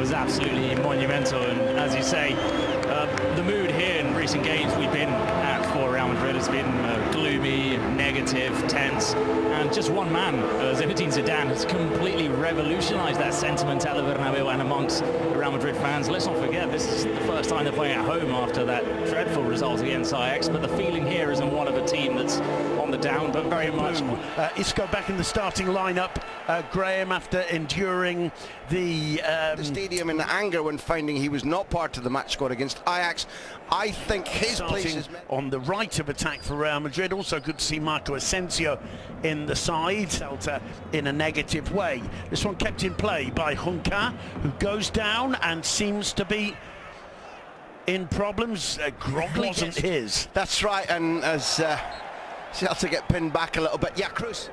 was absolutely monumental, and as you say, the mood here in recent games we've been at for Real Madrid has been gloomy, negative, tense, and just one man, Zinedine Zidane, has completely revolutionised that sentiment at the Bernabeu and amongst the Real Madrid fans. Let's not forget, this is the first time they're playing at home after that dreadful result against Ajax, but the feeling here isn't one of a team that's on the down, but very much. Isco back in the starting lineup. Graham, after enduring the stadium in anger when finding he was not part of the match squad against Ajax, I think his place is on the right of attack for Real Madrid. Also good to see Marco Asensio in the side, Celta in a negative way. This one kept in play by Junca, who goes down and seems to be in problems. Groggly wasn't his. That's right, and as Celta get pinned back a little bit. Yeah, Cruz.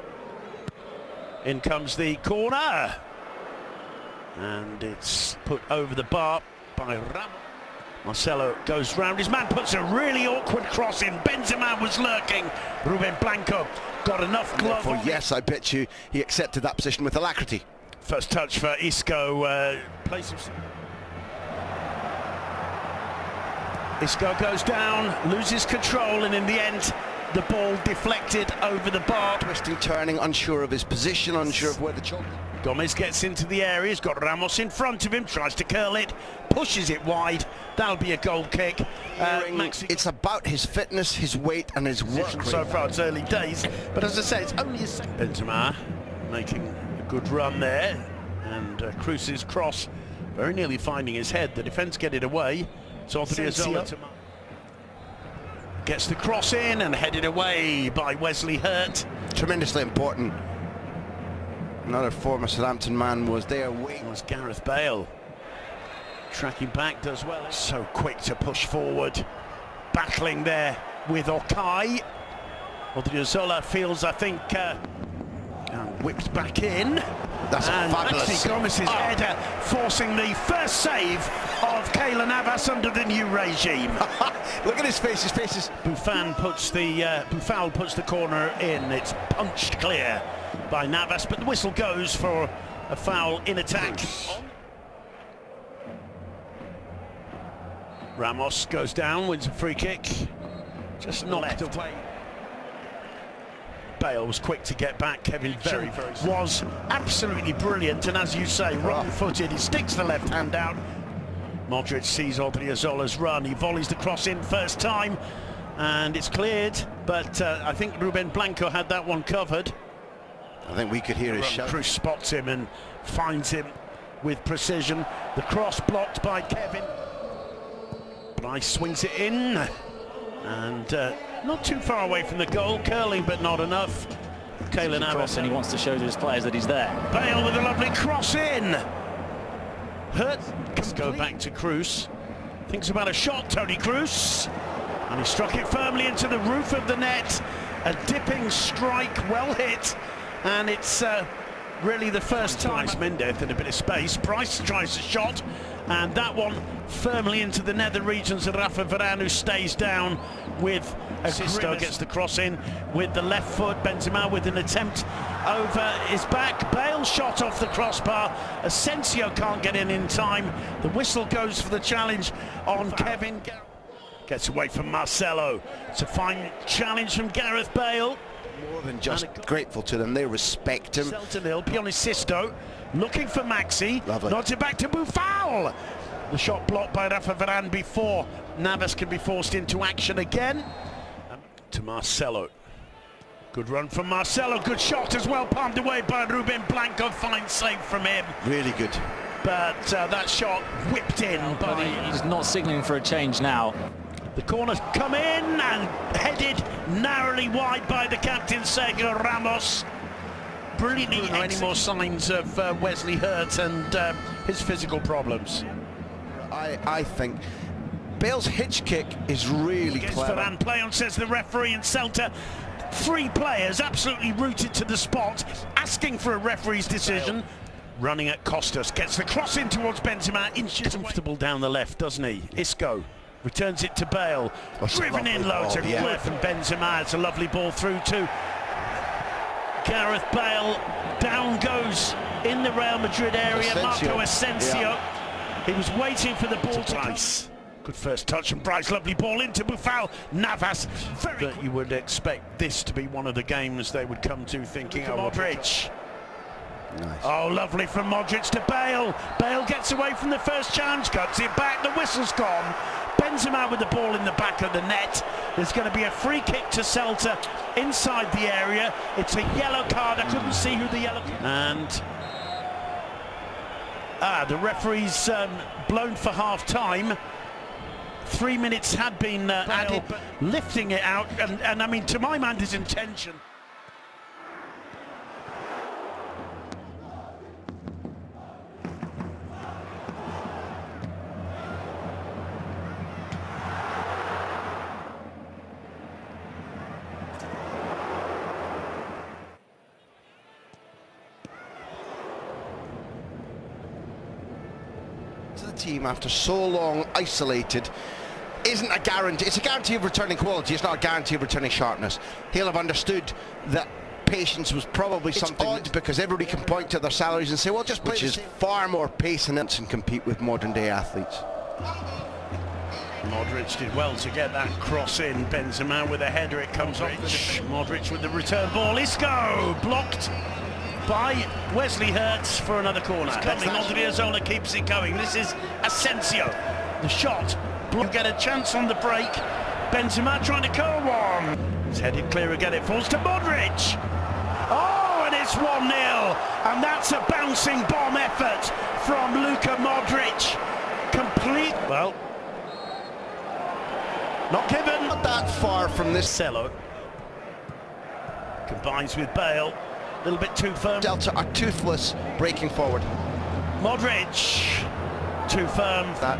In comes the corner, and it's put over the bar by Ramos. Marcelo goes round, his man puts a really awkward cross in. Benzema was lurking. Ruben Blanco got enough glove on. Yes, I bet you he accepted that position with alacrity. First touch for Isco. Isco goes down, loses control, and in the end the ball deflected over the bar. Twisting, turning, unsure of his position, unsure of where the choke. Gomez gets into the area, he's got Ramos in front of him, tries to curl it, pushes it wide. That'll be a goal kick. It's about his fitness, his weight and his work. So far it's early days, but as I say, it's only a second. Benzema making a good run there, and Cruz's cross very nearly finding his head. The defence get it away. So gets the cross in and headed away by Wesley Hurt. Tremendously important. Another former Southampton man was there waiting. Was Gareth Bale. Tracking back does well. So quick to push forward. Battling there with Okay. Odriozola feels, I think, whipped back in. That's a fabulous. Actually, Gomez's header forcing the first save of Navas under the new regime. Look at his face. His face is. Buffal puts the corner in. It's punched clear by Navas, but the whistle goes for a foul in attack. Ramos goes down, wins a free kick. Just knocked away. Bale was quick to get back. Kevin very was absolutely brilliant, and as you say, wrong-footed. He sticks the left hand out. Modric sees Odriozola's run. He volleys the cross in first time, and it's cleared. But I think Ruben Blanco had that one covered. I think we could hear his shout. Cruz spots him and finds him with precision. The cross blocked by Kevin. Bryce swings it in, and not too far away from the goal, curling but not enough. Navas, and he wants to show to his players that he's there. Bale with a lovely cross in. Hurt. Let's go back to Cruz. Thinks about a shot, Toni Kroos, and he struck it firmly into the roof of the net. A dipping strike, well hit, and it's really the first time. Mendes in a bit of space. Price tries a shot, and that one firmly into the nether regions of Rafa Varane, who stays down with Sisto, gets the cross in with the left foot. Benzema with an attempt over his back. Bale shot off the crossbar. Asensio can't get in time. The whistle goes for the challenge on Kevin. Gets away from Marcelo. It's a fine challenge from Gareth Bale. More than just grateful to them, they respect him. Celta nil, Sisto looking for Maxi. Lovely. Nods it back to Buffal. The shot blocked by Rafa Varane before Navas can be forced into action again. To Marcelo. Good run from Marcelo, good shot as well, palmed away by Ruben Blanco. Fine save from him. Really good. But that shot whipped in by... He's not signalling for a change now. The corner's come in and headed narrowly wide by the captain, Sergio Ramos. Brilliantly. Any more signs of Wesley Hurt and his physical problems? I think Bale's hitch kick is really clever. Varane play on, says the referee, and Celta. 3 players absolutely rooted to the spot, asking for a referee's decision. Running at Costas, gets the cross in towards Benzema, inches comfortable down the left, doesn't he? Isco returns it to Bale, driven in low to Cliff, and Benzema. It's a lovely ball through to Gareth Bale. Down goes in the Real Madrid area Marco Asensio. He was waiting for the ball to Bryce. Good first touch, and Bryce, lovely ball into Buffal. Navas, that you would expect this to be one of the games they would come to thinking of Modric. Nice. Oh, lovely from Modric to Bale. Bale gets away from the first challenge, cuts it back, the whistle's gone. Benzema with the ball in the back of the net. There's going to be a free kick to Celta inside the area. It's a yellow card. I couldn't see who the yellow card. And the referee's blown for half time. 3 minutes had been added, but lifting it out, and I mean, to my mind, his intention. To the team after so long isolated isn't a guarantee. It's a guarantee of returning quality. It's not a guarantee of returning sharpness. He'll have understood that patience was probably something odd, because everybody can point to their salaries and say, well, just play, which is far more pace and compete with modern day athletes. Modric did well to get that cross in. Benzema with a header, it comes off. Modric with the return ball. Isco blocked by Wesley Hurts for another corner. Coming, Odriozola keeps it going. This is Asensio. The shot. You get a chance on the break. Benzema trying to curl one. It's headed clear again. It falls to Modric. Oh, and it's 1-0. And that's a bouncing bomb effort from Luka Modric. Complete. Well, not given. Not that far from this. Marcelo combines with Bale. A little bit too firm. Celta are toothless breaking forward. Modric too firm. That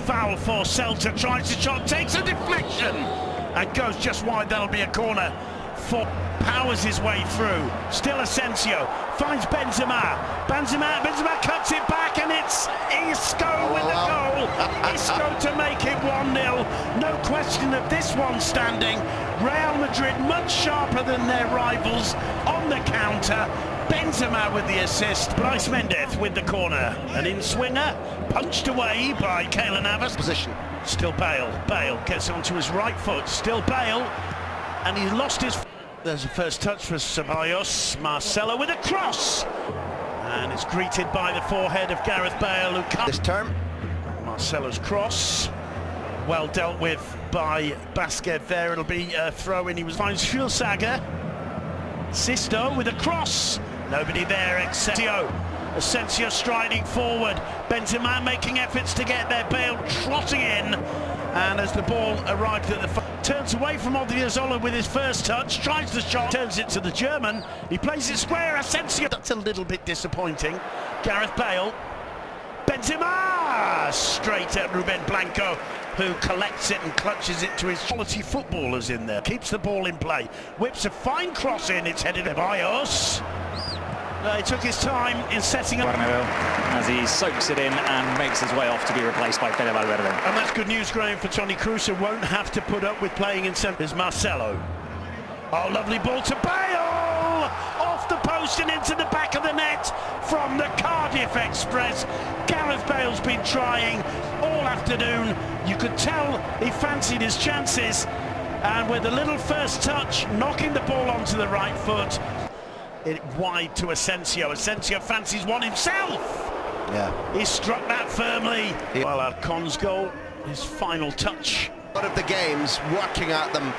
foul for Celta, tries to shot, takes a deflection and goes just wide. That'll be a corner. For powers his way through. Still Asensio finds Benzema. Benzema cuts it back, and it's Isco with the goal. Isco to make it 1-0. No question of this one standing. Real Madrid much sharper than their rivals on the counter. Benzema with the assist. Bryce Mendez with the corner. An in-swinger punched away by Keylor Navas. position. Still Bale. Bale gets onto his right foot. Still Bale. And he lost his... There's a first touch for Ceballos. Marcelo with a cross. And it's greeted by the forehead of Gareth Bale, who comes... This term. Marcelo's cross. Well dealt with by Basquet there. It'll be a throw-in. He finds Schulsager. Sisto with a cross. Nobody there except Asensio striding forward. Benzema making efforts to get there. Bale trotting in. And as the ball arrived at the... Turns away from Odriozola with his first touch. Tries the shot. Turns it to the German. He plays it square. Asensio. That's a little bit disappointing. Gareth Bale. Benzema! Straight at Ruben Blanco, who collects it and clutches it to his quality footballers in there. Keeps the ball in play. Whips a fine cross in. It's headed to Ceballos. He took his time in setting up as he soaks it in and makes his way off to be replaced by Fede Valverde. And that's good news, Graham, for Toni Kroos, who won't have to put up with playing in centre. Is Marcelo. Oh, lovely ball to Bale! Off the post and into the back of the net from the Cardiff Express. Gareth Bale's been trying all afternoon. You could tell he fancied his chances. And with a little first touch, knocking the ball onto the right foot. It wide to Asensio. Asensio fancies one himself. Yeah. He struck that firmly. Yeah. Well, Alcon's goal, his final touch. A lot of the games working at them